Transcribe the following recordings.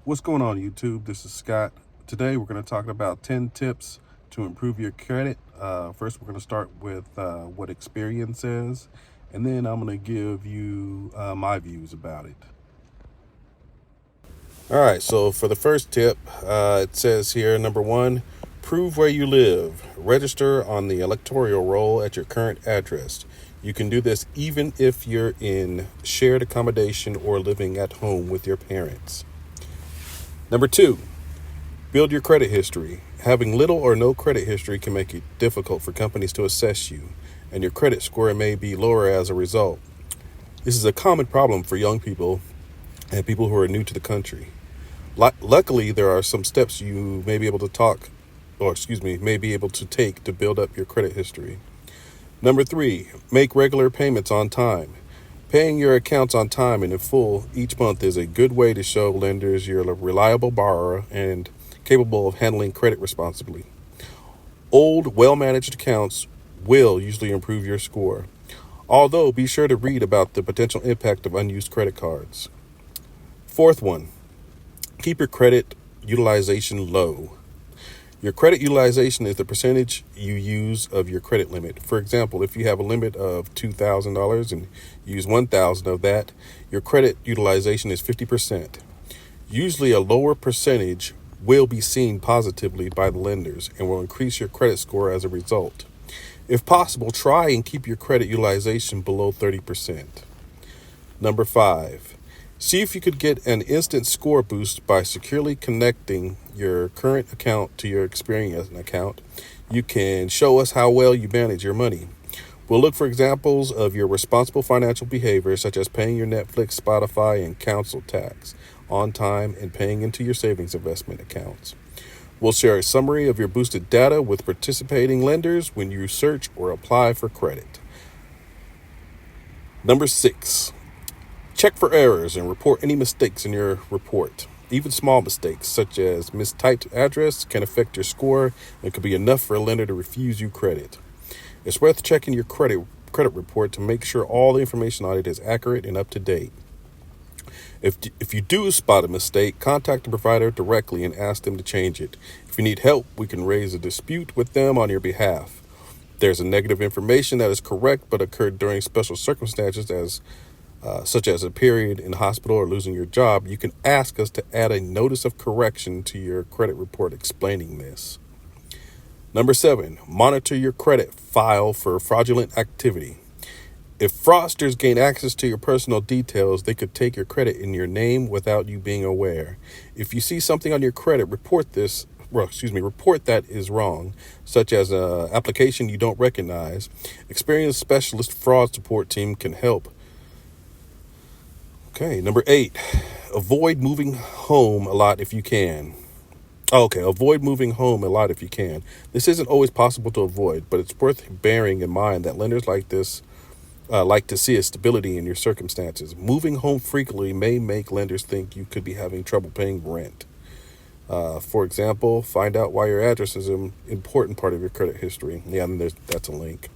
What's going on, YouTube? This is Scott. Today we're going to talk about 10 tips to improve your credit. First, we're going to start with what Experian says, and then I'm going to give you my views about it. All right, so for the first tip, it says here, number one, prove where you live. Register on the electoral roll at your current address. You can do this even if you're in shared accommodation or living at home with your parents. Number two, build your credit history. Having little or no credit history can make it difficult for companies to assess you, and your credit score may be lower as a result. This is a common problem for young people and people who are new to the country. Luckily, there are some steps you may be able to take to build up your credit history. Number three, make regular payments on time. Paying your accounts on time and in full each month is a good way to show lenders you're a reliable borrower and capable of handling credit responsibly. Old, well-managed accounts will usually improve your score, although be sure to read about the potential impact of unused credit cards. Fourth one, keep your credit utilization low. Your credit utilization is the percentage you use of your credit limit. For example, if you have a limit of $2,000 and use $1,000 of that, your credit utilization is 50%. Usually a lower percentage will be seen positively by the lenders and will increase your credit score as a result. If possible, try and keep your credit utilization below 30%. Number five, see if you could get an instant score boost by securely connecting your current account to your Experian account. You can show us how well you manage your money. We'll look for examples of your responsible financial behavior, such as paying your Netflix, Spotify, and council tax on time and paying into your savings investment accounts. We'll share a summary of your boosted data with participating lenders when you search or apply for credit. Number six, check for errors and report any mistakes in your report. Even small mistakes, such as mistyped address, can affect your score and could be enough for a lender to refuse you credit. It's worth checking your credit report to make sure all the information on it is accurate and up to date. If you do spot a mistake, contact the provider directly and ask them to change it. If you need help, we can raise a dispute with them on your behalf. If there's a negative information that is correct but occurred during special circumstances such as a period in hospital or losing your job, you can ask us to add a notice of correction to your credit report explaining this. Number seven, monitor your credit file for fraudulent activity. If fraudsters gain access to your personal details, they could take your credit in your name without you being aware. If you see something on your credit, report that is wrong, such as an application you don't recognize. Experienced specialist fraud support team can help. Okay, number eight, avoid moving home a lot if you can. Avoid moving home a lot if you can. This isn't always possible to avoid, but it's worth bearing in mind that lenders like to see a stability in your circumstances. Moving home frequently may make lenders think you could be having trouble paying rent. For example, find out why your address is an important part of your credit history. Yeah, and that's a link.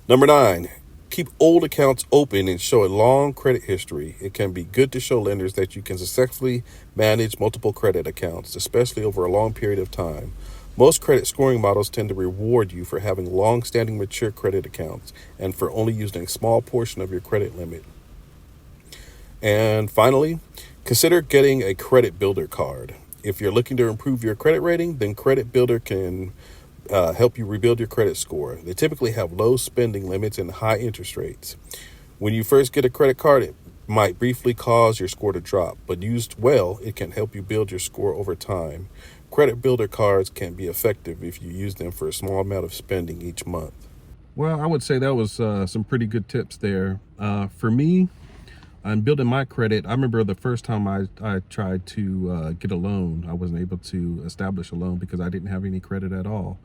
Number nine, keep old accounts open and show a long credit history. It can be good to show lenders that you can successfully manage multiple credit accounts, especially over a long period of time. Most credit scoring models tend to reward you for having long-standing mature credit accounts and for only using a small portion of your credit limit. And finally, consider getting a credit builder card. If you're looking to improve your credit rating, then Credit Builder can help you rebuild your credit score. They typically have low spending limits and high interest rates. When you first get a credit card, it might briefly cause your score to drop, but used well, it can help you build your score over time. Credit builder cards can be effective if you use them for a small amount of spending each month. Well, I would say that was some pretty good tips there. For me, I'm building my credit. I remember the first time I tried to get a loan, I wasn't able to establish a loan because I didn't have any credit at all.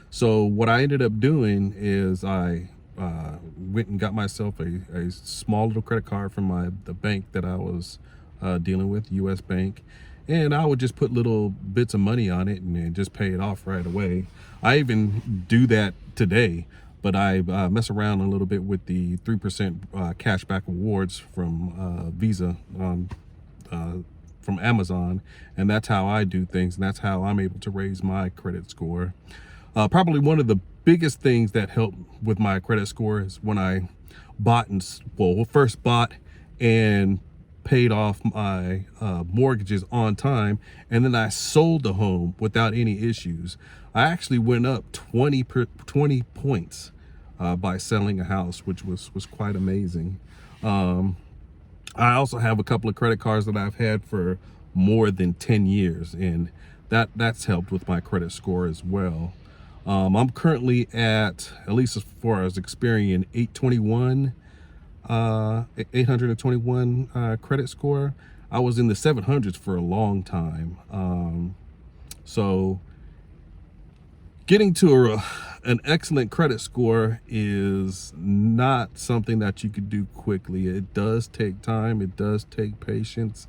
So what I ended up doing is I went and got myself a small little credit card from the bank that I was dealing with, U.S. Bank. And I would just put little bits of money on it and then just pay it off right away. I even do that today. But I mess around a little bit with the 3% cashback rewards from Visa on from Amazon, and that's how I do things, and that's how I'm able to raise my credit score. Probably one of the biggest things that helped with my credit score is when I first bought and paid off my mortgages on time, and then I sold the home without any issues. I actually went up 20 points by selling a house, which was quite amazing. I also have a couple of credit cards that I've had for more than 10 years, and that's helped with my credit score as well. I'm currently at least as far as Experian, 821 credit score. I was in the 700s for a long time. So getting to an excellent credit score is not something that you could do quickly. It does take time, it does take patience,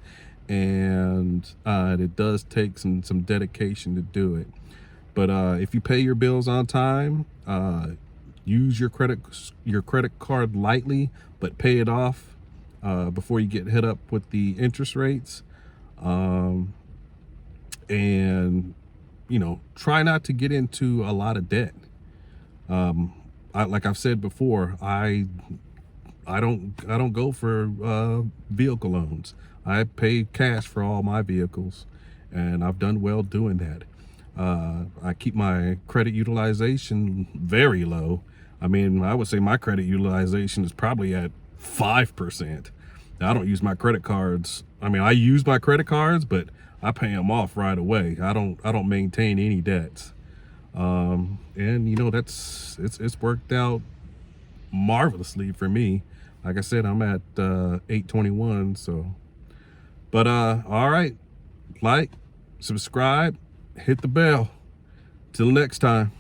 and it does take some dedication to do it. But if you pay your bills on time, use your credit card lightly, but pay it off before you get hit up with the interest rates. And try not to get into a lot of debt. Like I've said before, I don't go for vehicle loans. I pay cash for all my vehicles, and I've done well doing that. I keep my credit utilization very low. I mean, I would say my credit utilization is probably at 5%. Now, I don't use my credit cards. I mean, I use my credit cards, but I pay them off right away. I don't maintain any debts. And it's worked out marvelously for me. Like I said, I'm at 821. So, but all right, like, subscribe, hit the bell. Till next time.